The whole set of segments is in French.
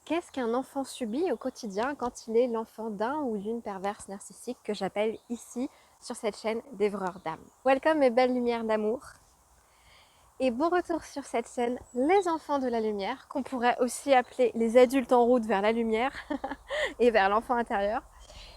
Qu'est-ce qu'un enfant subit au quotidien quand il est l'enfant d'un ou d'une perverse narcissique que j'appelle ici sur cette chaîne Dévoreur d'âme. Welcome mes belles lumières d'amour et bon retour sur cette chaîne Les enfants de la lumière, qu'on pourrait aussi appeler les adultes en route vers la lumière et vers l'enfant intérieur.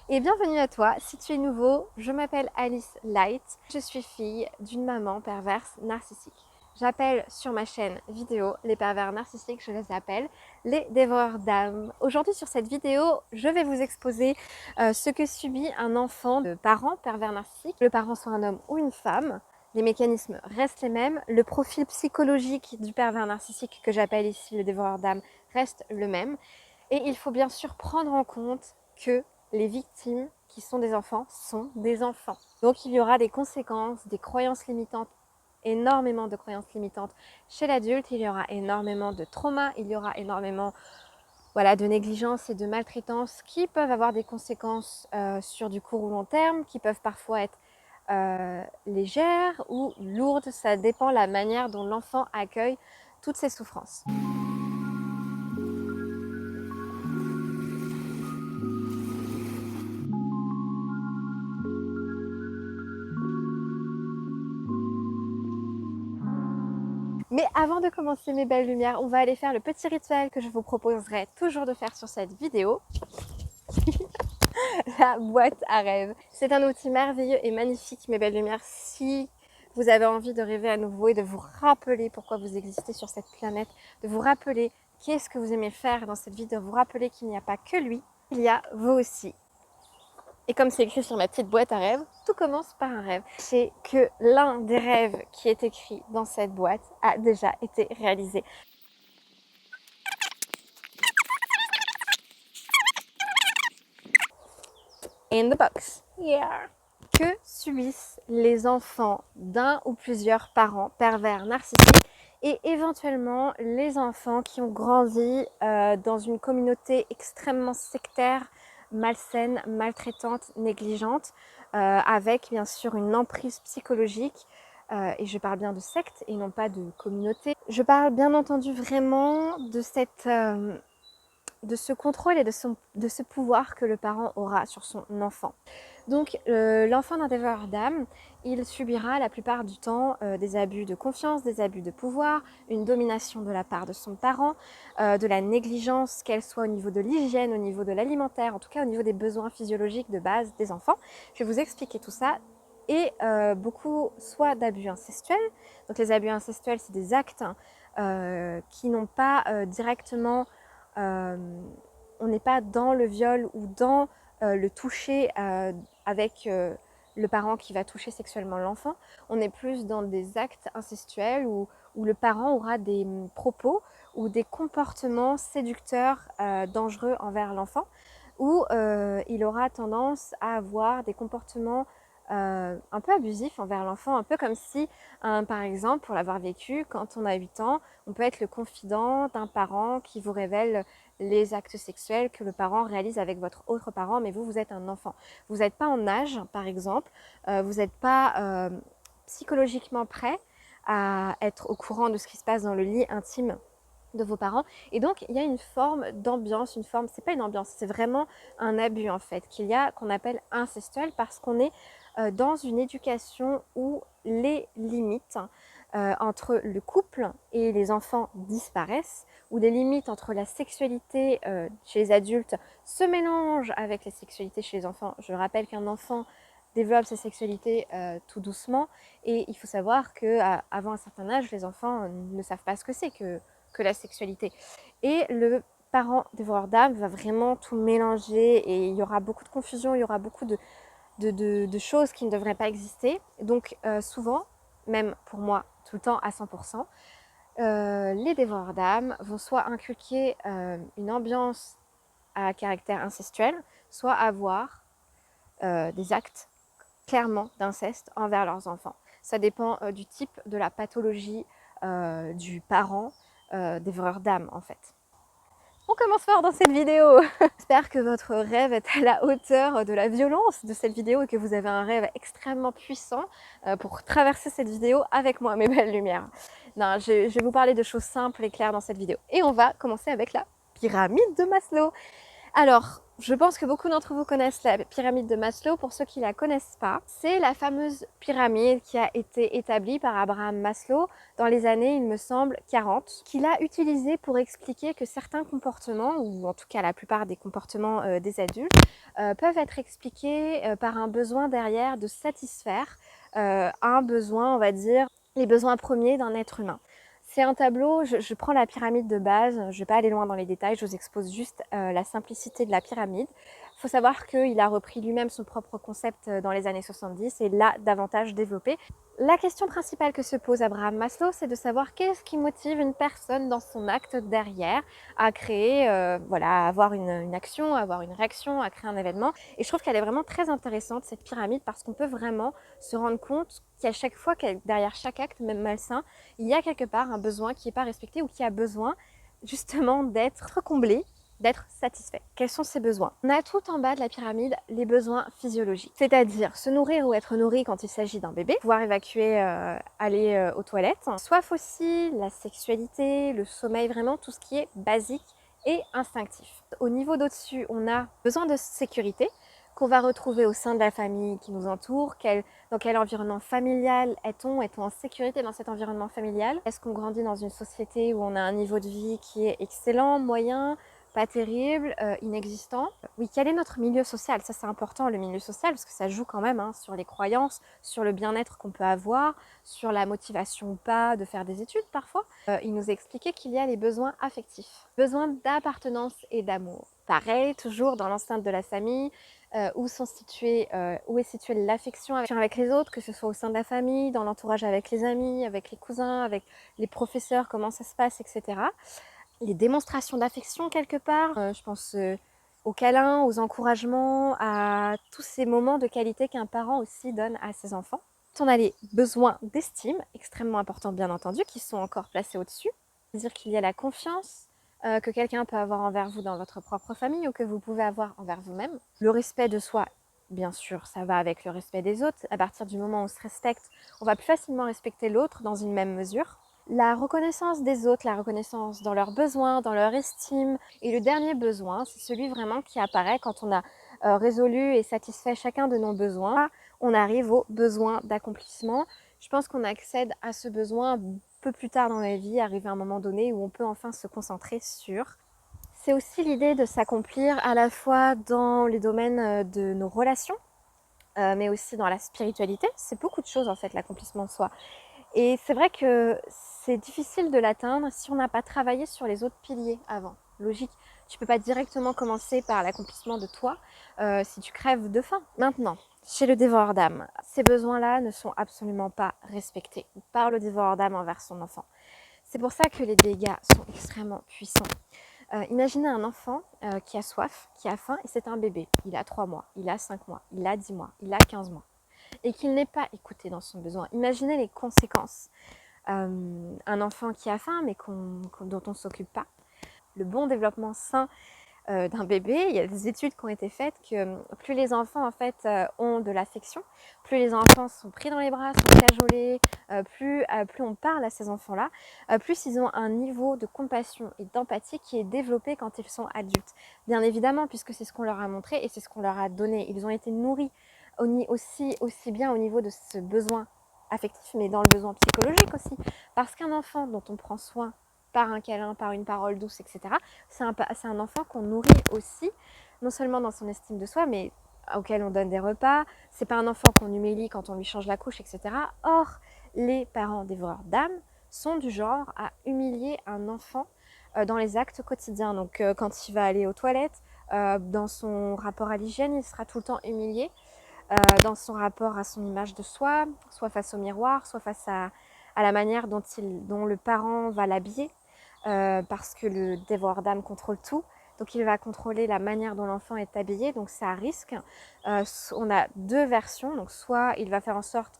Et bienvenue à toi, si tu es nouveau, je m'appelle Alice Light, je suis fille d'une maman perverse narcissique. J'appelle sur ma chaîne vidéo les pervers narcissiques, je les appelle les dévoreurs d'âme. Aujourd'hui sur cette vidéo, je vais vous exposer ce que subit un enfant de parents pervers narcissiques. Le parent soit un homme ou une femme, les mécanismes restent les mêmes, le profil psychologique du pervers narcissique que j'appelle ici le dévoreur d'âme reste le même. Et il faut bien sûr prendre en compte que les victimes qui sont des enfants. Donc il y aura des conséquences, des croyances limitantes, énormément de croyances limitantes chez l'adulte, il y aura énormément de traumas, il y aura énormément de négligence et de maltraitance qui peuvent avoir des conséquences sur du court ou long terme, qui peuvent parfois être légères ou lourdes, ça dépend de la manière dont l'enfant accueille toutes ces souffrances. Mais avant de commencer mes belles lumières, on va aller faire le petit rituel que je vous proposerai toujours de faire sur cette vidéo. La boîte à rêves. C'est un outil merveilleux et magnifique, mes belles lumières, si vous avez envie de rêver à nouveau et de vous rappeler pourquoi vous existez sur cette planète, de vous rappeler qu'est-ce que vous aimez faire dans cette vie, de vous rappeler qu'il n'y a pas que lui, il y a vous aussi. Et comme c'est écrit sur ma petite boîte à rêves, tout commence par un rêve. C'est que l'un des rêves qui est écrit dans cette boîte a déjà été réalisé. In the box. Yeah. Que subissent les enfants d'un ou plusieurs parents pervers narcissiques et éventuellement les enfants qui ont grandi dans une communauté extrêmement sectaire, malsaine, maltraitante, négligente, avec bien sûr une emprise psychologique. Et je parle bien de secte et non pas de communauté. Je parle bien entendu vraiment de de ce contrôle et de ce pouvoir que le parent aura sur son enfant. Donc l'enfant d'un dévoreur d'âme, il subira la plupart du temps des abus de confiance, des abus de pouvoir, une domination de la part de son parent, de la négligence, qu'elle soit au niveau de l'hygiène, au niveau de l'alimentaire, en tout cas au niveau des besoins physiologiques de base des enfants. Je vais vous expliquer tout ça. Et beaucoup soit d'abus incestuels. Donc les abus incestuels, c'est des actes qui n'ont pas directement... on n'est pas dans le viol ou dans le toucher avec le parent qui va toucher sexuellement l'enfant. On est plus dans des actes incestuels où le parent aura des propos ou des comportements séducteurs dangereux envers l'enfant, où il aura tendance à avoir des comportements un peu abusifs envers l'enfant, un peu comme si, par exemple, pour l'avoir vécu, quand on a 8 ans, on peut être le confident d'un parent qui vous révèle les actes sexuels que le parent réalise avec votre autre parent, mais vous êtes un enfant. Vous n'êtes pas en âge, par exemple, vous n'êtes pas psychologiquement prêt à être au courant de ce qui se passe dans le lit intime de vos parents. Et donc, il y a une forme d'ambiance, c'est pas une ambiance, c'est vraiment un abus en fait, qu'on appelle incestuel parce qu'on est dans une éducation où les limites entre le couple et les enfants disparaissent, où les limites entre la sexualité chez les adultes se mélangent avec la sexualité chez les enfants. Je rappelle qu'un enfant développe sa sexualité tout doucement et il faut savoir qu'avant un certain âge, les enfants ne savent pas ce que c'est que la sexualité. Et le parent dévoreur d'âme va vraiment tout mélanger et il y aura beaucoup de confusion, il y aura beaucoup de choses qui ne devraient pas exister. Donc souvent, même pour moi, tout le temps à 100%, les dévoreurs d'âme vont soit inculquer une ambiance à caractère incestuel, soit avoir des actes clairement d'inceste envers leurs enfants. Ça dépend du type de la pathologie du parent dévoreur d'âme en fait. On commence fort dans cette vidéo. J'espère que votre rêve est à la hauteur de la violence de cette vidéo et que vous avez un rêve extrêmement puissant pour traverser cette vidéo avec moi, mes belles lumières. Non, je vais vous parler de choses simples et claires dans cette vidéo. Et on va commencer avec la pyramide de Maslow. Alors, je pense que beaucoup d'entre vous connaissent la pyramide de Maslow. Pour ceux qui ne la connaissent pas, c'est la fameuse pyramide qui a été établie par Abraham Maslow dans les années, il me semble, 40, qu'il a utilisée pour expliquer que certains comportements, ou en tout cas la plupart des comportements des adultes, peuvent être expliqués par un besoin derrière de satisfaire un besoin, on va dire, les besoins premiers d'un être humain. C'est un tableau, je prends la pyramide de base, je ne vais pas aller loin dans les détails, je vous expose juste la simplicité de la pyramide. Il faut savoir qu'il a repris lui-même son propre concept dans les années 70 et l'a davantage développé. La question principale que se pose Abraham Maslow, c'est de savoir qu'est-ce qui motive une personne dans son acte derrière à créer, voilà, à avoir une action, à avoir une réaction, à créer un événement. Et je trouve qu'elle est vraiment très intéressante, cette pyramide, parce qu'on peut vraiment se rendre compte qu'à chaque fois, derrière chaque acte, même malsain, il y a quelque part un besoin qui n'est pas respecté ou qui a besoin justement d'être comblé, d'être satisfait. Quels sont ces besoins? On a tout en bas de la pyramide les besoins physiologiques, c'est-à-dire se nourrir ou être nourri quand il s'agit d'un bébé, pouvoir évacuer, aller aux toilettes, soif aussi, la sexualité, le sommeil, vraiment tout ce qui est basique et instinctif. Au niveau d'au-dessus, on a besoin de sécurité qu'on va retrouver au sein de la famille qui nous entoure, dans quel environnement familial est-on en sécurité dans cet environnement familial? Est-ce qu'on grandit dans une société où on a un niveau de vie qui est excellent, moyen, pas terrible, inexistant? Oui, quel est notre milieu social? Ça c'est important, le milieu social, parce que ça joue quand même sur les croyances, sur le bien-être qu'on peut avoir, sur la motivation ou pas de faire des études parfois. Il nous a expliqué qu'il y a les besoins affectifs, besoin d'appartenance et d'amour. Pareil, toujours dans l'enceinte de la famille, où est située l'affection avec les autres, que ce soit au sein de la famille, dans l'entourage avec les amis, avec les cousins, avec les professeurs, comment ça se passe, etc. Les démonstrations d'affection quelque part, je pense aux câlins, aux encouragements, à tous ces moments de qualité qu'un parent aussi donne à ses enfants. On a les besoins d'estime, extrêmement importants bien entendu, qui sont encore placés au-dessus. C'est-à-dire qu'il y a la confiance, que quelqu'un peut avoir envers vous dans votre propre famille ou que vous pouvez avoir envers vous-même. Le respect de soi, bien sûr, ça va avec le respect des autres. À partir du moment où on se respecte, on va plus facilement respecter l'autre dans une même mesure. La reconnaissance des autres, la reconnaissance dans leurs besoins, dans leur estime. Et le dernier besoin, c'est celui vraiment qui apparaît quand on a résolu et satisfait chacun de nos besoins. On arrive au besoin d'accomplissement. Je pense qu'on accède à ce besoin un peu plus tard dans la vie, arriver à un moment donné où on peut enfin se concentrer sur. C'est aussi l'idée de s'accomplir à la fois dans les domaines de nos relations, mais aussi dans la spiritualité. C'est beaucoup de choses en fait, l'accomplissement de soi. Et c'est vrai que c'est difficile de l'atteindre si on n'a pas travaillé sur les autres piliers avant. Logique, tu ne peux pas directement commencer par l'accomplissement de toi si tu crèves de faim. Maintenant, chez le dévoreur d'âme, ces besoins-là ne sont absolument pas respectés par le dévoreur d'âme envers son enfant. C'est pour ça que les dégâts sont extrêmement puissants. Imaginez un enfant qui a soif, qui a faim, et c'est un bébé. Il a 3 mois, il a 5 mois, il a 10 mois, il a 15 mois. Et qu'il n'est pas écouté dans son besoin. Imaginez les conséquences. Un enfant qui a faim, mais dont on ne s'occupe pas. Le bon développement sain d'un bébé, il y a des études qui ont été faites que plus les enfants en fait ont de l'affection, plus les enfants sont pris dans les bras, sont cajolés, plus on parle à ces enfants-là, plus ils ont un niveau de compassion et d'empathie qui est développé quand ils sont adultes. Bien évidemment, puisque c'est ce qu'on leur a montré et c'est ce qu'on leur a donné. Ils ont été nourris aussi bien au niveau de ce besoin affectif, mais dans le besoin psychologique aussi. Parce qu'un enfant dont on prend soin par un câlin, par une parole douce, etc., c'est un enfant qu'on nourrit aussi, non seulement dans son estime de soi, mais auquel on donne des repas. C'est pas un enfant qu'on humilie quand on lui change la couche, etc. Or, les parents dévoreurs d'âme sont du genre à humilier un enfant dans les actes quotidiens. Donc, quand il va aller aux toilettes, dans son rapport à l'hygiène, il sera tout le temps humilié. Dans son rapport à son image de soi, soit face au miroir, soit face à la manière dont le parent va l'habiller, parce que le dévoreur d'âme contrôle tout. Donc il va contrôler la manière dont l'enfant est habillé, donc c'est à risque. On a 2 versions, donc soit il va faire en sorte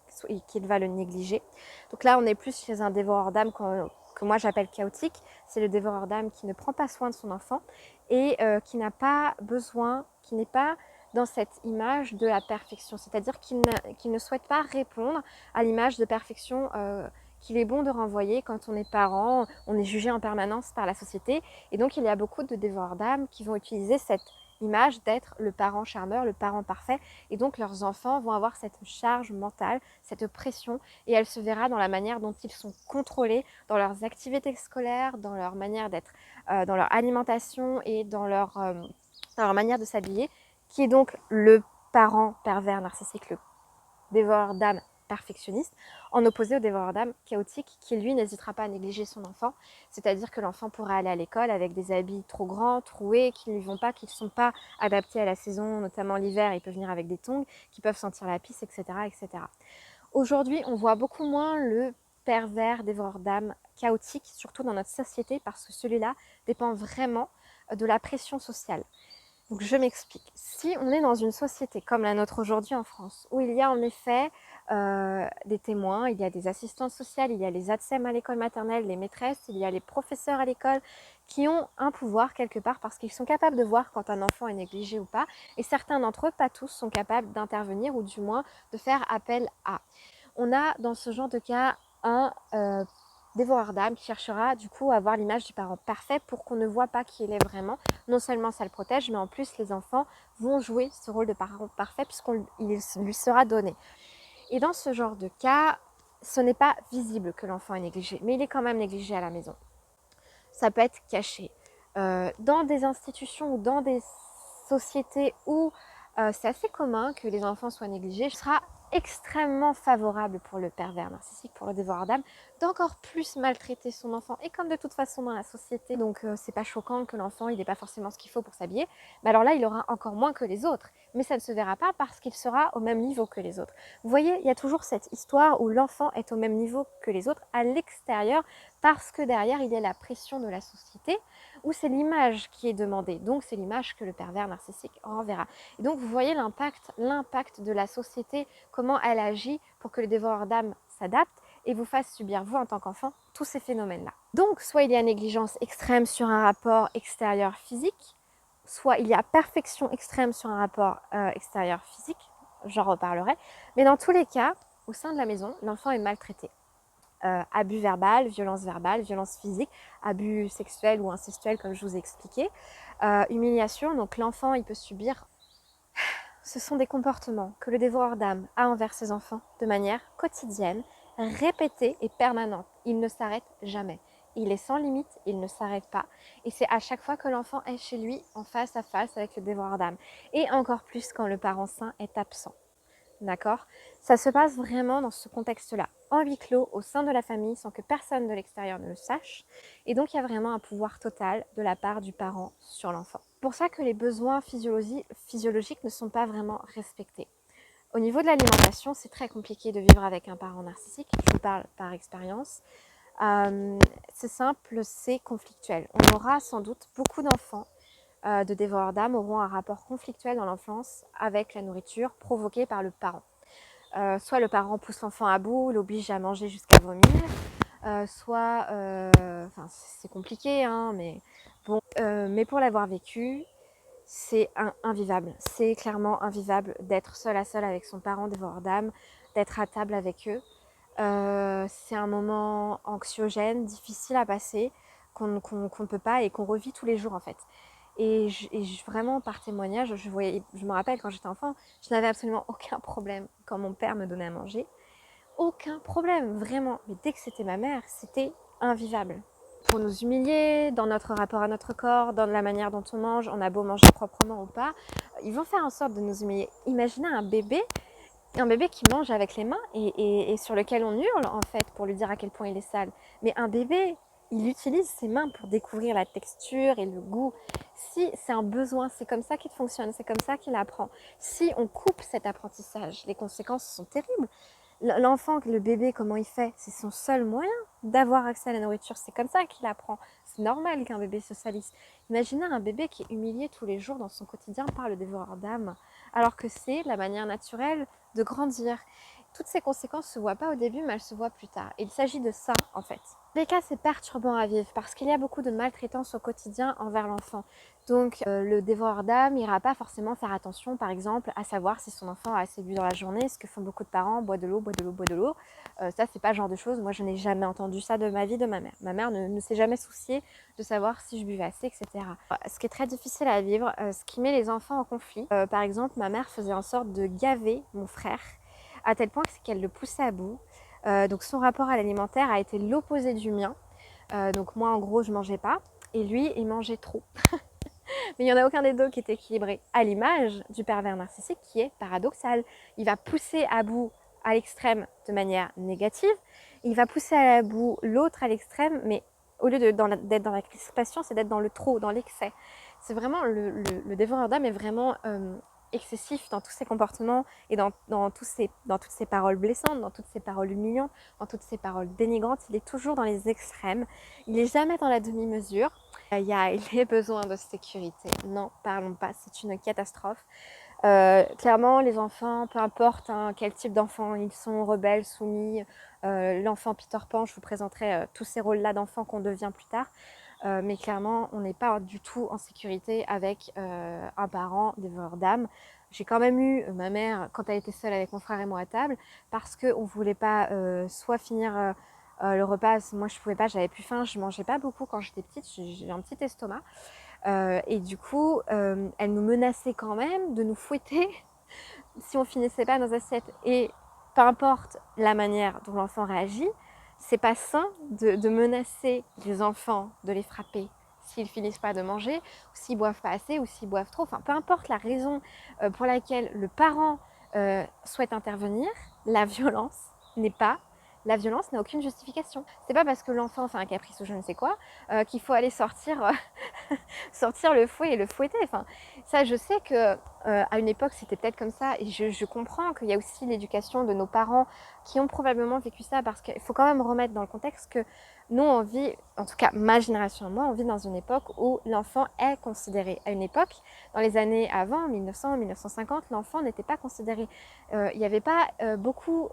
qu'il va le négliger. Donc là on est plus chez un dévoreur d'âme que moi j'appelle chaotique. C'est le dévoreur d'âme qui ne prend pas soin de son enfant et qui n'a pas besoin, qui n'est pas dans cette image de la perfection, c'est-à-dire qu'il ne souhaite pas répondre à l'image de perfection qu'il est bon de renvoyer quand on est parent, on est jugé en permanence par la société. Et donc il y a beaucoup de dévoreurs d'âme qui vont utiliser cette image d'être le parent charmeur, le parent parfait. Et donc leurs enfants vont avoir cette charge mentale, cette pression, et elle se verra dans la manière dont ils sont contrôlés, dans leurs activités scolaires, dans leur manière d'être, dans leur alimentation et dans leur manière de s'habiller, qui est donc le parent pervers narcissique, le dévoreur d'âme perfectionniste, en opposé au dévoreur d'âme chaotique qui, lui, n'hésitera pas à négliger son enfant. C'est-à-dire que l'enfant pourra aller à l'école avec des habits trop grands, troués, qui ne lui vont pas, qui ne sont pas adaptés à la saison, notamment l'hiver. Il peut venir avec des tongs, qui peuvent sentir la pisse, etc. etc. Aujourd'hui, on voit beaucoup moins le pervers dévoreur d'âme chaotique, surtout dans notre société, parce que celui-là dépend vraiment de la pression sociale. Donc je m'explique. Si on est dans une société comme la nôtre aujourd'hui en France, où il y a en effet des témoins, il y a des assistantes sociales, il y a les ATSEM à l'école maternelle, les maîtresses, il y a les professeurs à l'école qui ont un pouvoir quelque part parce qu'ils sont capables de voir quand un enfant est négligé ou pas. Et certains d'entre eux, pas tous, sont capables d'intervenir ou du moins de faire appel à. On a dans ce genre de cas un dévoreur d'âme qui cherchera du coup à avoir l'image du parent parfait pour qu'on ne voit pas qui il est vraiment. Non seulement ça le protège, mais en plus les enfants vont jouer ce rôle de parent parfait puisqu'il lui sera donné. Et dans ce genre de cas, ce n'est pas visible que l'enfant est négligé, mais il est quand même négligé à la maison. Ça peut être caché. Dans des institutions ou dans des sociétés où c'est assez commun que les enfants soient négligés, ce sera extrêmement favorable pour le pervers narcissique, pour le dévoreur d'âme, d'encore plus maltraiter son enfant. Et comme de toute façon dans la société, donc c'est pas choquant que l'enfant il n'ait pas forcément ce qu'il faut pour s'habiller, mais alors là il aura encore moins que les autres. Mais ça ne se verra pas parce qu'il sera au même niveau que les autres. Vous voyez, il y a toujours cette histoire où l'enfant est au même niveau que les autres à l'extérieur parce que derrière il y a la pression de la société où c'est l'image qui est demandée. Donc c'est l'image que le pervers narcissique renverra. Et donc vous voyez l'impact de la société, comment elle agit pour que le dévoreur d'âme s'adapte et vous fasse subir, vous en tant qu'enfant, tous ces phénomènes-là. Donc soit il y a négligence extrême sur un rapport extérieur physique, soit il y a perfection extrême sur un rapport extérieur physique, j'en reparlerai, mais dans tous les cas, au sein de la maison, l'enfant est maltraité. Abus verbal, violence physique, abus sexuel ou incestuel comme je vous ai expliqué, humiliation, donc l'enfant il peut subir. Ce sont des comportements que le dévoreur d'âme a envers ses enfants de manière quotidienne, répétée et permanente. Il ne s'arrête jamais. Il est sans limite, il ne s'arrête pas. Et c'est à chaque fois que l'enfant est chez lui, en face à face avec le dévoreur d'âme. Et encore plus quand le parent sain est absent. D'accord? Ça se passe vraiment dans ce contexte-là, en huis clos, au sein de la famille, sans que personne de l'extérieur ne le sache. Et donc, il y a vraiment un pouvoir total de la part du parent sur l'enfant. C'est pour ça que les besoins physiologiques ne sont pas vraiment respectés. Au niveau de l'alimentation, c'est très compliqué de vivre avec un parent narcissique. Je vous parle par expérience. C'est simple, c'est conflictuel. On aura sans doute beaucoup d'enfants de dévoreurs d'âme auront un rapport conflictuel dans l'enfance avec la nourriture provoquée par le parent. Soit le parent pousse l'enfant à bout, l'oblige à manger jusqu'à vomir, soit, c'est compliqué, hein, mais bon, mais pour l'avoir vécu, c'est invivable. C'est clairement invivable d'être seul à seul avec son parent dévoreur d'âme, d'être à table avec eux. C'est un moment anxiogène, difficile à passer, qu'on ne peut pas et qu'on revit tous les jours en fait. Et vraiment, par témoignage, je me rappelle quand j'étais enfant, je n'avais absolument aucun problème quand mon père me donnait à manger. Aucun problème, vraiment. Mais dès que c'était ma mère, c'était invivable. Pour nous humilier, dans notre rapport à notre corps, dans la manière dont on mange, on a beau manger proprement ou pas, ils vont faire en sorte de nous humilier. Imaginez un bébé qui mange avec les mains et sur lequel on hurle en fait pour lui dire à quel point il est sale. Mais un bébé, il utilise ses mains pour découvrir la texture et le goût. Si c'est un besoin, c'est comme ça qu'il fonctionne, c'est comme ça qu'il apprend. Si on coupe cet apprentissage, les conséquences sont terribles. L'enfant, le bébé, comment il fait? C'est son seul moyen d'avoir accès à la nourriture. C'est comme ça qu'il apprend. C'est normal qu'un bébé se salisse. Imaginez un bébé qui est humilié tous les jours dans son quotidien par le dévoreur d'âme, alors que c'est la manière naturelle de grandir. toutes ces conséquences ne se voient pas au début, mais elles se voient plus tard. Et il s'agit de ça, en fait. Dans les cas, c'est perturbant à vivre parce qu'il y a beaucoup de maltraitance au quotidien envers l'enfant. Donc, le dévoreur d'âme n'ira pas forcément faire attention, par exemple, à savoir si son enfant a assez bu dans la journée, ce que font beaucoup de parents, boit de l'eau, boit de l'eau, boit de l'eau. Ça, c'est pas le genre de choses. Moi, je n'ai jamais entendu ça de ma vie, de ma mère. Ma mère ne s'est jamais souciée de savoir si je buvais assez, etc. Ce qui est très difficile à vivre, ce qui met les enfants en conflit. Par exemple, ma mère faisait en sorte de gaver mon frère, à tel point qu'elle le poussait à bout. Donc son rapport à l'alimentaire a été l'opposé du mien. Donc moi, en gros, je mangeais pas. Et lui, il mangeait trop. Mais il n'y en a aucun des deux qui est équilibré, à l'image du pervers narcissique qui est paradoxal. Il va pousser à bout à l'extrême de manière négative. Il va pousser à bout l'autre à l'extrême, mais au lieu d'être dans la crispation, c'est d'être dans le trop, dans l'excès. C'est vraiment le dévoreur d'âme est vraiment excessif dans tous ses comportements et dans toutes ses paroles blessantes, dans toutes ses paroles humiliantes, dans toutes ses paroles dénigrantes. Il est toujours dans les extrêmes. Il n'est jamais dans la demi-mesure. Il y a les besoins de sécurité. Non, parlons pas, c'est une catastrophe. Clairement, les enfants, peu importe quel type d'enfants ils sont, rebelles, soumis, l'enfant Peter Pan, je vous présenterai tous ces rôles-là d'enfants qu'on devient plus tard. Mais clairement, on n'est pas du tout en sécurité avec un parent dévoreur d'âme. J'ai quand même eu ma mère quand elle était seule avec mon frère et moi à table parce qu'on ne voulait pas soit finir le repas. Moi, je pouvais pas, j'avais plus faim, je mangeais pas beaucoup quand j'étais petite, j'ai un petit estomac. Et du coup, elle nous menaçait quand même de nous fouetter si on finissait pas nos assiettes. Et peu importe la manière dont l'enfant réagit, c'est pas sain de menacer les enfants, de les frapper s'ils finissent pas de manger, ou s'ils boivent pas assez, ou s'ils boivent trop. Enfin, peu importe la raison pour laquelle le parent souhaite intervenir, la violence n'a aucune justification. C'est pas parce que l'enfant fait un caprice ou je ne sais quoi qu'il faut aller sortir le fouet et le fouetter. Enfin, ça, je sais que à une époque, c'était peut-être comme ça. Et je comprends qu'il y a aussi l'éducation de nos parents qui ont probablement vécu ça, parce qu'il faut quand même remettre dans le contexte que nous, on vit, en tout cas ma génération, moi, on vit dans une époque où l'enfant est considéré. À une époque, dans les années avant, 1900, 1950, l'enfant n'était pas considéré. Il n'y avait pas beaucoup...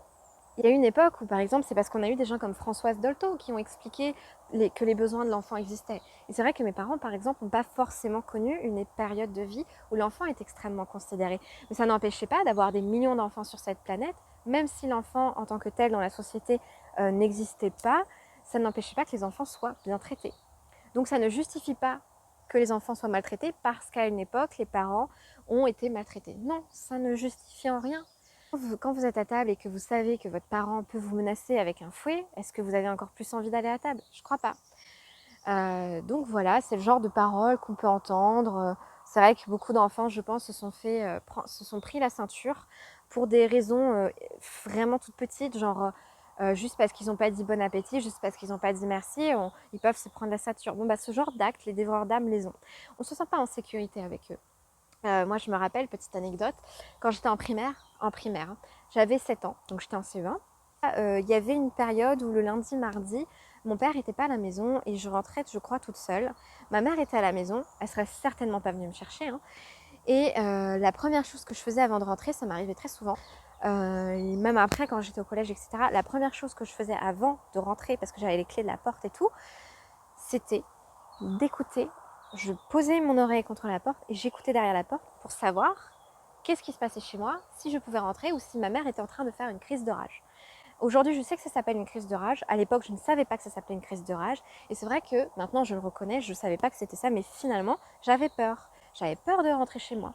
Il y a eu une époque où, par exemple, c'est parce qu'on a eu des gens comme Françoise Dolto qui ont expliqué que les besoins de l'enfant existaient. Et c'est vrai que mes parents, par exemple, n'ont pas forcément connu une période de vie où l'enfant est extrêmement considéré. Mais ça n'empêchait pas d'avoir des millions d'enfants sur cette planète, même si l'enfant, en tant que tel, dans la société, n'existait pas, ça n'empêchait pas que les enfants soient bien traités. Donc ça ne justifie pas que les enfants soient maltraités parce qu'à une époque, les parents ont été maltraités. Non, ça ne justifie en rien. Quand vous êtes à table et que vous savez que votre parent peut vous menacer avec un fouet, est-ce que vous avez encore plus envie d'aller à table? Je crois pas. Donc voilà, c'est le genre de paroles qu'on peut entendre. C'est vrai que beaucoup d'enfants, je pense, se sont pris la ceinture pour des raisons vraiment toutes petites, genre juste parce qu'ils n'ont pas dit bon appétit, juste parce qu'ils n'ont pas dit merci, ils peuvent se prendre la ceinture. Bon, bah ce genre d'actes, les dévoreurs d'âme les ont. On ne se sent pas en sécurité avec eux. Moi, je me rappelle, petite anecdote, quand j'étais en primaire, hein, j'avais 7 ans, donc j'étais en CE1. Il y avait une période où le lundi, mardi, mon père n'était pas à la maison et je rentrais, je crois, toute seule. Ma mère était à la maison, elle serait certainement pas venue me chercher. Hein. Et la première chose que je faisais avant de rentrer, ça m'arrivait très souvent, et même après quand j'étais au collège, etc., la première chose que je faisais avant de rentrer, parce que j'avais les clés de la porte et tout, c'était d'écouter. Je posais mon oreille contre la porte et j'écoutais derrière la porte pour savoir qu'est-ce qui se passait chez moi, si je pouvais rentrer ou si ma mère était en train de faire une crise de rage. Aujourd'hui, je sais que ça s'appelle une crise de rage. À l'époque, je ne savais pas que ça s'appelait une crise de rage. Et c'est vrai que maintenant, je le reconnais, je ne savais pas que c'était ça, mais finalement, j'avais peur. J'avais peur de rentrer chez moi.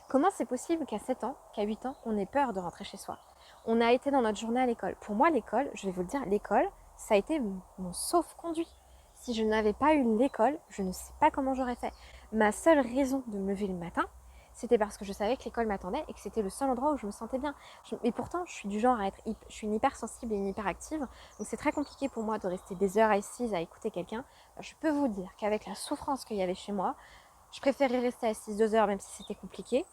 Comment c'est possible qu'à 7 ans, qu'à 8 ans, on ait peur de rentrer chez soi? On a été dans notre journée à l'école. Pour moi, l'école, je vais vous le dire, l'école, ça a été mon sauf-conduit. Si je n'avais pas eu l'école, je ne sais pas comment j'aurais fait. Ma seule raison de me lever le matin, c'était parce que je savais que l'école m'attendait et que c'était le seul endroit où je me sentais bien. Et pourtant, je suis du genre je suis une hypersensible et une hyperactive, donc c'est très compliqué pour moi de rester des heures assise à écouter quelqu'un. Je peux vous dire qu'avec la souffrance qu'il y avait chez moi, je préférais rester assise 2 heures, même si c'était compliqué,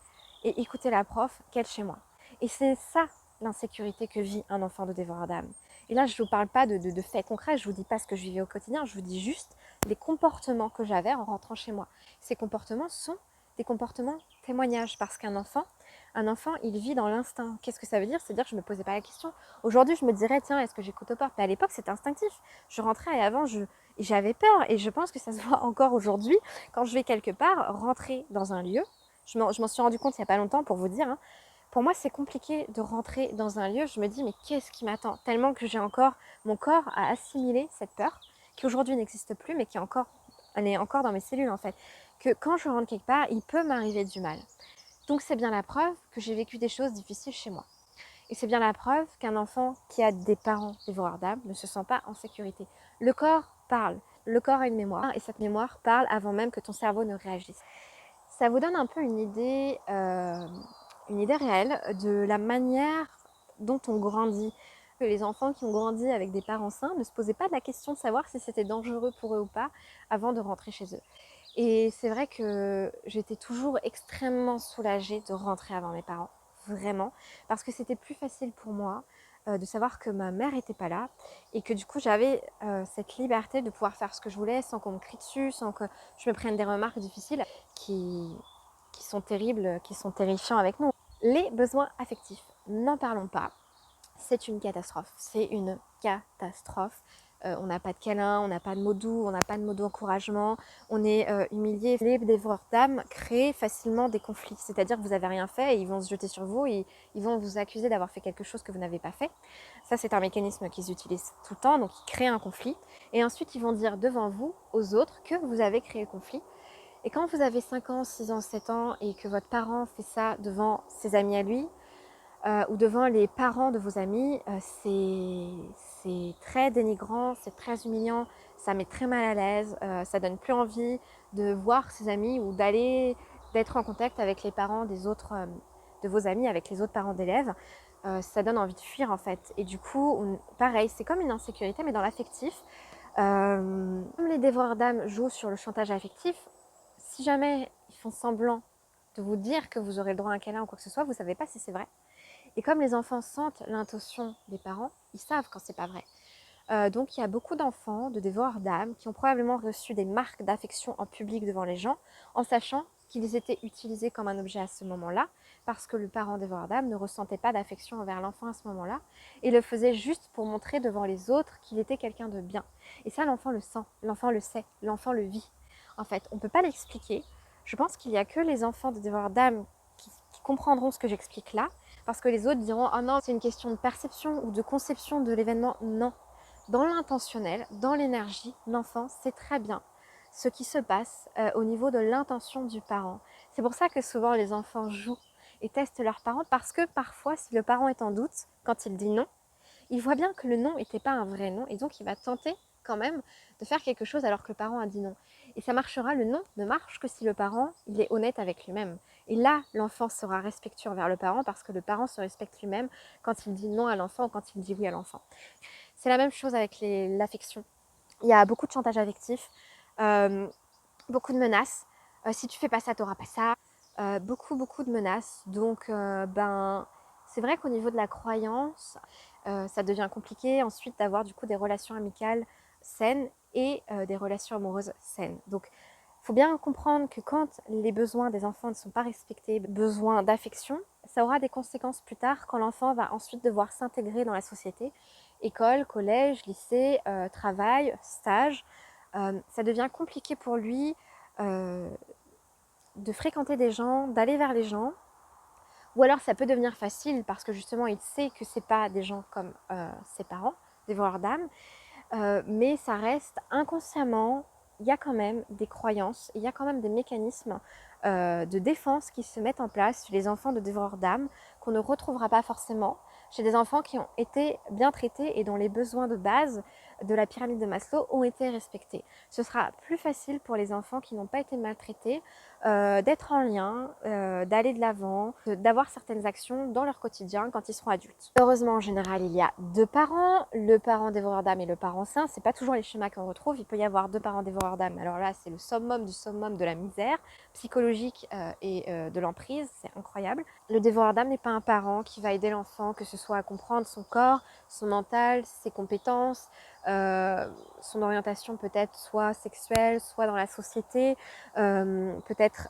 et écouter la prof qu'être chez moi. Et c'est ça l'insécurité que vit un enfant de dévoreur d'âme. Et là, je ne vous parle pas de faits concrets, je ne vous dis pas ce que je vivais au quotidien, je vous dis juste les comportements que j'avais en rentrant chez moi. Ces comportements sont des comportements témoignages, parce qu'un enfant, il vit dans l'instinct. Qu'est-ce que ça veut dire? C'est-à-dire que je ne me posais pas la question. Aujourd'hui, je me dirais, tiens, est-ce que j'écoute aux portes? Mais à l'époque, c'était instinctif. Je rentrais et avant, j'avais peur. Et je pense que ça se voit encore aujourd'hui. Quand je vais quelque part, rentrer dans un lieu, je m'en suis rendu compte il n'y a pas longtemps pour vous dire, hein, pour moi, c'est compliqué de rentrer dans un lieu. Je me dis, mais qu'est-ce qui m'attend? Tellement que mon corps a assimilé cette peur, qui aujourd'hui n'existe plus, mais elle est encore dans mes cellules en fait. Que quand je rentre quelque part, il peut m'arriver du mal. Donc c'est bien la preuve que j'ai vécu des choses difficiles chez moi. Et c'est bien la preuve qu'un enfant qui a des parents dévoreurs d'âme ne se sent pas en sécurité. Le corps parle, le corps a une mémoire, et cette mémoire parle avant même que ton cerveau ne réagisse. Ça vous donne un peu une idée réelle de la manière dont on grandit. Que les enfants qui ont grandi avec des parents sains ne se posaient pas la question de savoir si c'était dangereux pour eux ou pas avant de rentrer chez eux. Et c'est vrai que j'étais toujours extrêmement soulagée de rentrer avant mes parents, vraiment, parce que c'était plus facile pour moi de savoir que ma mère n'était pas là et que du coup j'avais cette liberté de pouvoir faire ce que je voulais sans qu'on me crie dessus, sans que je me prenne des remarques difficiles qui sont terribles, qui sont terrifiants avec nous. Les besoins affectifs, n'en parlons pas. C'est une catastrophe. C'est une catastrophe. On n'a pas de câlin, on n'a pas de mots doux, on n'a pas de mots d'encouragement, on est humilié. Les dévoreurs d'âme créent facilement des conflits, c'est-à-dire que vous n'avez rien fait et ils vont se jeter sur vous et ils vont vous accuser d'avoir fait quelque chose que vous n'avez pas fait. Ça, c'est un mécanisme qu'ils utilisent tout le temps, donc ils créent un conflit. Et ensuite, ils vont dire devant vous, aux autres, que vous avez créé le conflit. Et quand vous avez 5 ans, 6 ans, 7 ans et que votre parent fait ça devant ses amis à lui, ou devant les parents de vos amis, c'est très dénigrant, c'est très humiliant, ça met très mal à l'aise, ça donne plus envie de voir ses amis ou d'être en contact avec les parents des autres, de vos amis, avec les autres parents d'élèves. Ça donne envie de fuir en fait. Et du coup, pareil, c'est comme une insécurité, mais dans l'affectif. Comme les dévoreurs d'âme jouent sur le chantage affectif, si jamais ils font semblant de vous dire que vous aurez le droit à un câlin ou quoi que ce soit, vous ne savez pas si c'est vrai. Et comme les enfants sentent l'intention des parents, ils savent quand c'est pas vrai. Donc il y a beaucoup d'enfants, de dévoreurs d'âme, qui ont probablement reçu des marques d'affection en public devant les gens, en sachant qu'ils étaient utilisés comme un objet à ce moment-là, parce que le parent dévoreur d'âme ne ressentait pas d'affection envers l'enfant à ce moment-là, et le faisait juste pour montrer devant les autres qu'il était quelqu'un de bien. Et ça, l'enfant le sent, l'enfant le sait, l'enfant le vit. En fait, on ne peut pas l'expliquer. Je pense qu'il n'y a que les enfants de dévoreurs d'âme qui comprendront ce que j'explique là, parce que les autres diront « Ah non, c'est une question de perception ou de conception de l'événement ». Non. Dans l'intentionnel, dans l'énergie, l'enfant sait très bien ce qui se passe au niveau de l'intention du parent. C'est pour ça que souvent les enfants jouent et testent leurs parents, parce que parfois, si le parent est en doute, quand il dit non, il voit bien que le non n'était pas un vrai non, et donc il va tenter quand même de faire quelque chose alors que le parent a dit non. Et ça marchera, le non ne marche que si le parent il est honnête avec lui-même. Et là, l'enfant sera respectueux envers le parent, parce que le parent se respecte lui-même quand il dit non à l'enfant ou quand il dit oui à l'enfant. C'est la même chose avec l'affection. Il y a beaucoup de chantage affectif, beaucoup de menaces. Si tu fais pas ça, tu n'auras pas ça. Beaucoup de menaces. Donc, c'est vrai qu'au niveau de la croyance, ça devient compliqué ensuite d'avoir du coup des relations amicales saines et des relations amoureuses saines. Donc, il faut bien comprendre que quand les besoins des enfants ne sont pas respectés, besoin d'affection, ça aura des conséquences plus tard quand l'enfant va ensuite devoir s'intégrer dans la société. École, collège, lycée, travail, stage. Ça devient compliqué pour lui de fréquenter des gens, d'aller vers les gens. Ou alors ça peut devenir facile parce que justement il sait que c'est pas des gens comme ses parents, dévoreurs d'âme, mais ça reste inconsciemment, il y a quand même des croyances, il y a quand même des mécanismes de défense qui se mettent en place chez les enfants de dévoreurs d'âme qu'on ne retrouvera pas forcément chez des enfants qui ont été bien traités et dont les besoins de base de la pyramide de Maslow ont été respectés. Ce sera plus facile pour les enfants qui n'ont pas été maltraités d'être en lien, d'aller de l'avant, d'avoir certaines actions dans leur quotidien quand ils seront adultes. Heureusement, en général, il y a deux parents, le parent dévoreur d'âme et le parent sain. C'est pas toujours les schémas qu'on retrouve. Il peut y avoir deux parents dévoreurs d'âme. Alors là, c'est le summum du summum de la misère psychologique et de l'emprise. C'est incroyable. Le dévoreur d'âme n'est pas un parent qui va aider l'enfant, que ce soit à comprendre son corps, son mental, ses compétences, son orientation peut-être soit sexuelle, soit dans la société, peut-être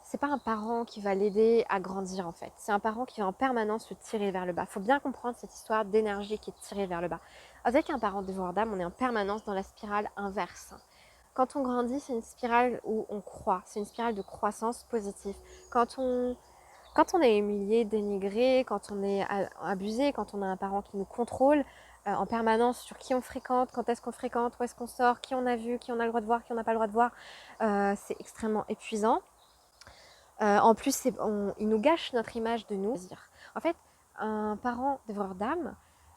c'est pas un parent qui va l'aider à grandir en fait. C'est un parent qui va en permanence le tirer vers le bas. Il faut bien comprendre cette histoire d'énergie qui est tirée vers le bas. Avec un parent dévoreur d'âme, on est en permanence dans la spirale inverse. Quand on grandit, c'est une spirale où on croît. C'est une spirale de croissance positive. Quand on, quand on est humilié, dénigré, quand on est abusé, quand on a un parent qui nous contrôle en permanence sur qui on fréquente, quand est-ce qu'on fréquente, où est-ce qu'on sort, qui on a vu, qui on a le droit de voir, qui on n'a pas le droit de voir, c'est extrêmement épuisant. En plus, il nous gâche notre image de nous. En fait, un parent dévoreur d'âme,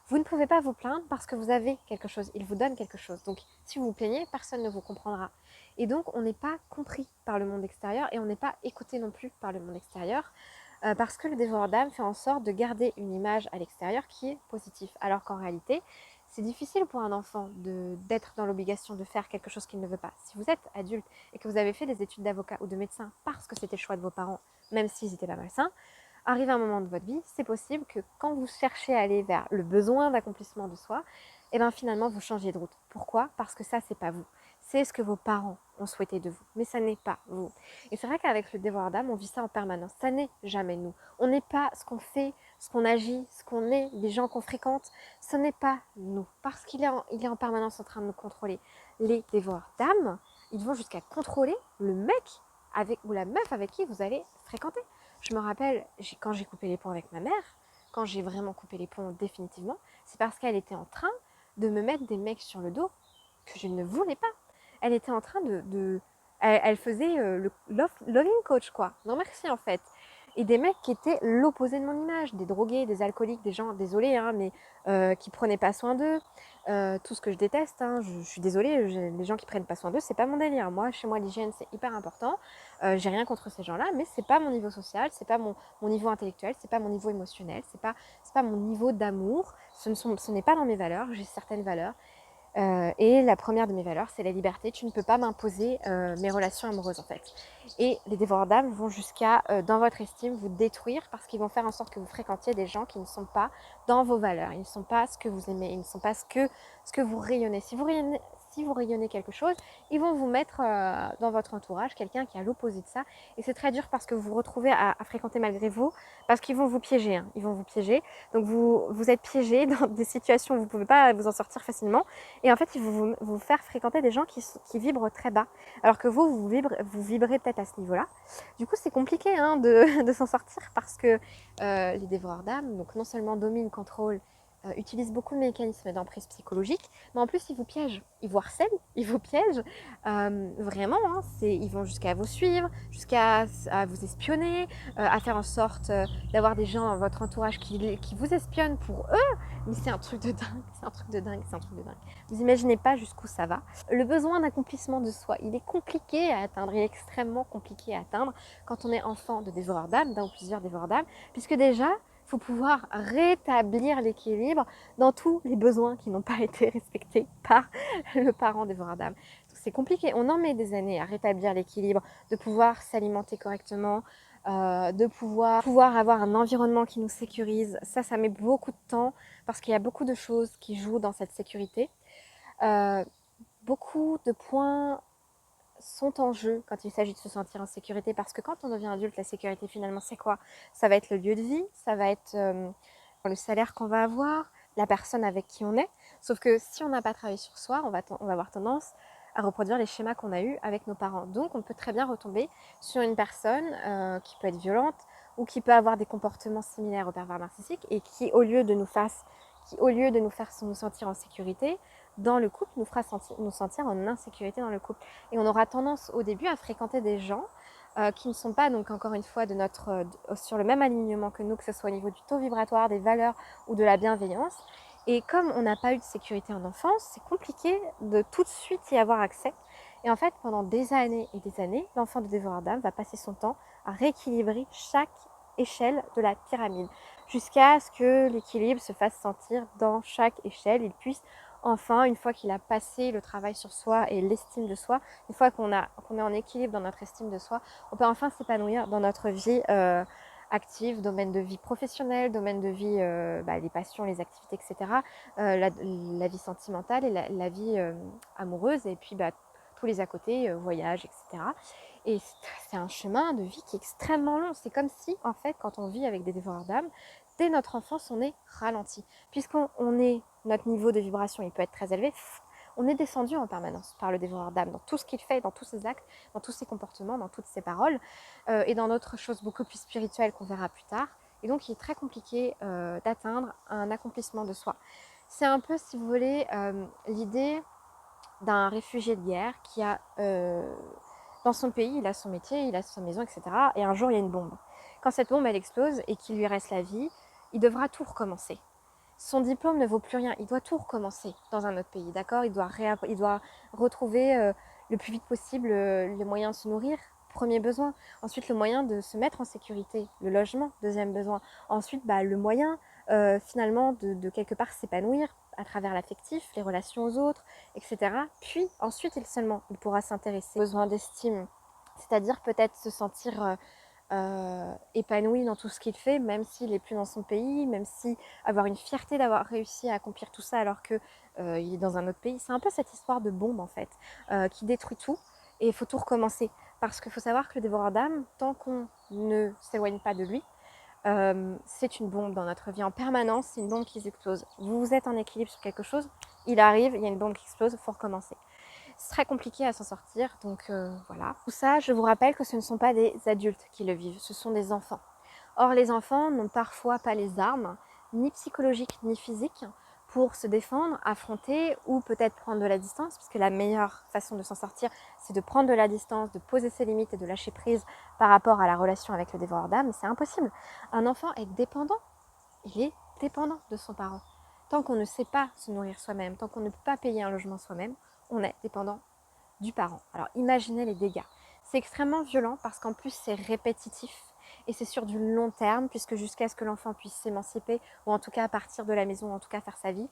vous ne pouvez pas vous plaindre parce que vous avez quelque chose. Il vous donne quelque chose. Donc, si vous vous plaignez, personne ne vous comprendra. Et donc, on n'est pas compris par le monde extérieur et on n'est pas écouté non plus par le monde extérieur parce que le dévoreur d'âme fait en sorte de garder une image à l'extérieur qui est positive. Alors qu'en réalité, c'est difficile pour un enfant d'être dans l'obligation de faire quelque chose qu'il ne veut pas. Si vous êtes adulte et que vous avez fait des études d'avocat ou de médecin parce que c'était le choix de vos parents, même s'ils n'étaient pas malsains, arrive un moment de votre vie, c'est possible que quand vous cherchez à aller vers le besoin d'accomplissement de soi, et bien finalement vous changez de route. Pourquoi? Parce que ça, c'est pas vous. C'est ce que vos parents ont souhaité de vous, mais ça n'est pas vous. Et c'est vrai qu'avec le dévoreur d'âme, on vit ça en permanence. Ça n'est jamais nous. On n'est pas ce qu'on fait, ce qu'on agit, ce qu'on est, les gens qu'on fréquente. Ce n'est pas nous, parce qu'il est en permanence en train de nous contrôler. Les dévoreurs d'âme, ils vont jusqu'à contrôler le mec ou la meuf avec qui vous allez fréquenter. Je me rappelle, quand j'ai coupé les ponts avec ma mère, quand j'ai vraiment coupé les ponts définitivement, c'est parce qu'elle était en train de me mettre des mecs sur le dos que je ne voulais pas. Elle était en train elle faisait le loving coach, quoi. Non merci, en fait. Et des mecs qui étaient l'opposé de mon image, des drogués, des alcooliques, des gens, désolés, hein, mais qui prenaient pas soin d'eux. Tout ce que je déteste, hein, je suis désolée, les gens qui prennent pas soin d'eux, c'est pas mon délire. Moi, chez moi, l'hygiène, c'est hyper important. J'ai rien contre ces gens-là, mais c'est pas mon niveau social, c'est pas mon niveau intellectuel, c'est pas mon niveau émotionnel, c'est pas mon niveau d'amour. Ce n'est pas dans mes valeurs. J'ai certaines valeurs. Et la première de mes valeurs, c'est la liberté. Tu ne peux pas m'imposer mes relations amoureuses, en fait. Et les dévoreurs d'âme vont jusqu'à, dans votre estime, vous détruire parce qu'ils vont faire en sorte que vous fréquentiez des gens qui ne sont pas dans vos valeurs. Ils ne sont pas ce que vous aimez. Ils ne sont pas ce que vous rayonnez. Si vous rayonnez quelque chose, ils vont vous mettre dans votre entourage quelqu'un qui est à l'opposé de ça. Et c'est très dur parce que vous vous retrouvez à fréquenter malgré vous, parce qu'ils vont vous piéger. Hein. Ils vont vous piéger. Donc vous êtes piégé dans des situations où vous ne pouvez pas vous en sortir facilement. Et en fait, ils vont vous faire fréquenter des gens qui vibrent très bas. Alors que vous vibrez peut-être à ce niveau-là. Du coup, c'est compliqué hein, de s'en sortir parce que les dévoreurs d'âme, donc non seulement dominent, contrôlent, utilisent beaucoup de mécanismes d'emprise psychologique, mais en plus ils vous piègent, ils vous harcèlent, ils vous piègent, vraiment, hein, ils vont jusqu'à vous suivre, jusqu'à vous espionner, à faire en sorte d'avoir des gens dans votre entourage qui vous espionnent pour eux, mais c'est un truc de dingue, c'est un truc de dingue, c'est un truc de dingue. Vous imaginez pas jusqu'où ça va. Le besoin d'accomplissement de soi, il est compliqué à atteindre, il est extrêmement compliqué à atteindre quand on est enfant de dévoreur d'âme, d'un ou plusieurs dévoreurs d'âme, puisque déjà, il faut pouvoir rétablir l'équilibre dans tous les besoins qui n'ont pas été respectés par le parent dévoreur d'âme. C'est compliqué, on en met des années à rétablir l'équilibre, de pouvoir s'alimenter correctement, de pouvoir avoir un environnement qui nous sécurise. Ça met beaucoup de temps parce qu'il y a beaucoup de choses qui jouent dans cette sécurité. Beaucoup de points sont en jeu quand il s'agit de se sentir en sécurité parce que quand on devient adulte, la sécurité finalement c'est quoi? Ça va être le lieu de vie, ça va être le salaire qu'on va avoir, la personne avec qui on est. Sauf que si on n'a pas travaillé sur soi, on va avoir tendance à reproduire les schémas qu'on a eus avec nos parents. Donc on peut très bien retomber sur une personne qui peut être violente ou qui peut avoir des comportements similaires au pervers narcissique et qui au lieu de nous faire nous sentir en sécurité dans le couple, nous fera nous sentir en insécurité dans le couple. Et on aura tendance au début à fréquenter des gens qui ne sont pas, donc encore une fois, sur le même alignement que nous, que ce soit au niveau du taux vibratoire, des valeurs ou de la bienveillance. Et comme on n'a pas eu de sécurité en enfance, c'est compliqué de tout de suite y avoir accès. Et en fait, pendant des années et des années, l'enfant de dévoreur d'âme va passer son temps à rééquilibrer chaque échelle de la pyramide, jusqu'à ce que l'équilibre se fasse sentir dans chaque échelle, il puisse enfin, une fois qu'il a passé le travail sur soi et l'estime de soi, une fois qu'on est en équilibre dans notre estime de soi, on peut enfin s'épanouir dans notre vie active, domaine de vie professionnel, domaine de vie, les passions, les activités, etc., la vie sentimentale et la vie amoureuse, et puis tous les à côté, voyage, etc. Et c'est un chemin de vie qui est extrêmement long. C'est comme si, en fait, quand on vit avec des dévoreurs d'âme, dès notre enfance, on est ralenti. Notre niveau de vibration, il peut être très élevé, on est descendu en permanence par le dévoreur d'âme, dans tout ce qu'il fait, dans tous ses actes, dans tous ses comportements, dans toutes ses paroles, et dans d'autres choses beaucoup plus spirituelles qu'on verra plus tard. Et donc, il est très compliqué d'atteindre un accomplissement de soi. C'est un peu, si vous voulez, l'idée d'un réfugié de guerre qui a, dans son pays, il a son métier, il a sa maison, etc. Et un jour, il y a une bombe. Quand cette bombe, elle explose et qu'il lui reste la vie, il devra tout recommencer. Son diplôme ne vaut plus rien, il doit tout recommencer dans un autre pays, d'accord, il doit retrouver le plus vite possible les moyens de se nourrir, premier besoin. Ensuite, le moyen de se mettre en sécurité, le logement, deuxième besoin. Ensuite, le moyen finalement de quelque part s'épanouir à travers l'affectif, les relations aux autres, etc. Puis ensuite, il pourra s'intéresser aux besoins d'estime, c'est-à-dire peut-être se sentir épanoui dans tout ce qu'il fait, même s'il n'est plus dans son pays, même si avoir une fierté d'avoir réussi à accomplir tout ça alors que il est dans un autre pays. C'est un peu cette histoire de bombe en fait, qui détruit tout et il faut tout recommencer. Parce qu'il faut savoir que le dévoreur d'âme, tant qu'on ne s'éloigne pas de lui, c'est une bombe dans notre vie en permanence, c'est une bombe qui explose. Vous êtes en équilibre sur quelque chose, il arrive, il y a une bombe qui explose, il faut recommencer. C'est très compliqué à s'en sortir, donc voilà. Tout ça, je vous rappelle que ce ne sont pas des adultes qui le vivent, ce sont des enfants. Or, les enfants n'ont parfois pas les armes, ni psychologiques ni physiques, pour se défendre, affronter ou peut-être prendre de la distance, puisque la meilleure façon de s'en sortir, c'est de prendre de la distance, de poser ses limites et de lâcher prise par rapport à la relation avec le dévoreur d'âme. Mais c'est impossible. Un enfant est dépendant, il est dépendant de son parent. Tant qu'on ne sait pas se nourrir soi-même, tant qu'on ne peut pas payer un logement soi-même, on est dépendant du parent. Alors imaginez les dégâts. C'est extrêmement violent parce qu'en plus c'est répétitif et c'est sur du long terme puisque jusqu'à ce que l'enfant puisse s'émanciper ou en tout cas partir de la maison, en tout cas faire sa vie,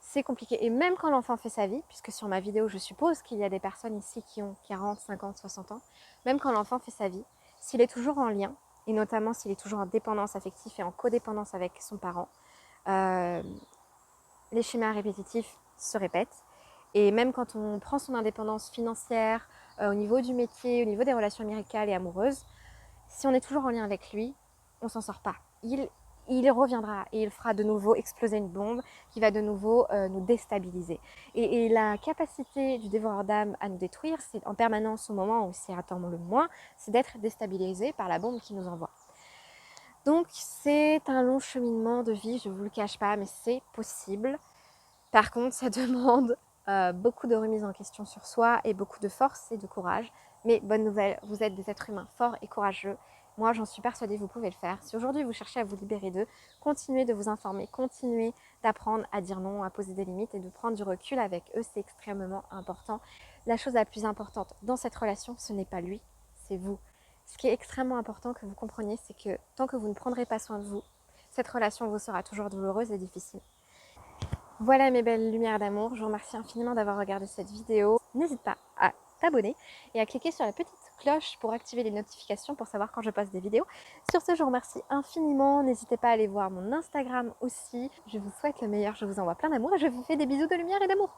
c'est compliqué. Et même quand l'enfant fait sa vie, puisque sur ma vidéo je suppose qu'il y a des personnes ici qui ont 40, 50, 60 ans, même quand l'enfant fait sa vie, s'il est toujours en lien, et notamment s'il est toujours en dépendance affective et en codépendance avec son parent, les schémas répétitifs se répètent. Et même quand on prend son indépendance financière, au niveau du métier, au niveau des relations amicales et amoureuses, si on est toujours en lien avec lui, on s'en sort pas. Il reviendra et il fera de nouveau exploser une bombe qui va de nouveau nous déstabiliser. Et la capacité du dévoreur d'âme à nous détruire, c'est en permanence au moment où c'est attend le moins, c'est d'être déstabilisé par la bombe qu'il nous envoie. Donc c'est un long cheminement de vie, je ne vous le cache pas, mais c'est possible. Par contre, ça demande beaucoup de remise en question sur soi et beaucoup de force et de courage. Mais bonne nouvelle, vous êtes des êtres humains forts et courageux. Moi, j'en suis persuadée, vous pouvez le faire. Si aujourd'hui vous cherchez à vous libérer d'eux, continuez de vous informer, continuez d'apprendre à dire non, à poser des limites et de prendre du recul avec eux, c'est extrêmement important. La chose la plus importante dans cette relation, ce n'est pas lui, c'est vous. Ce qui est extrêmement important que vous compreniez, c'est que tant que vous ne prendrez pas soin de vous, cette relation vous sera toujours douloureuse et difficile. Voilà mes belles lumières d'amour, je vous remercie infiniment d'avoir regardé cette vidéo. N'hésite pas à t'abonner et à cliquer sur la petite cloche pour activer les notifications pour savoir quand je poste des vidéos. Sur ce, je vous remercie infiniment. N'hésitez pas à aller voir mon Instagram aussi. Je vous souhaite le meilleur, je vous envoie plein d'amour et je vous fais des bisous de lumière et d'amour.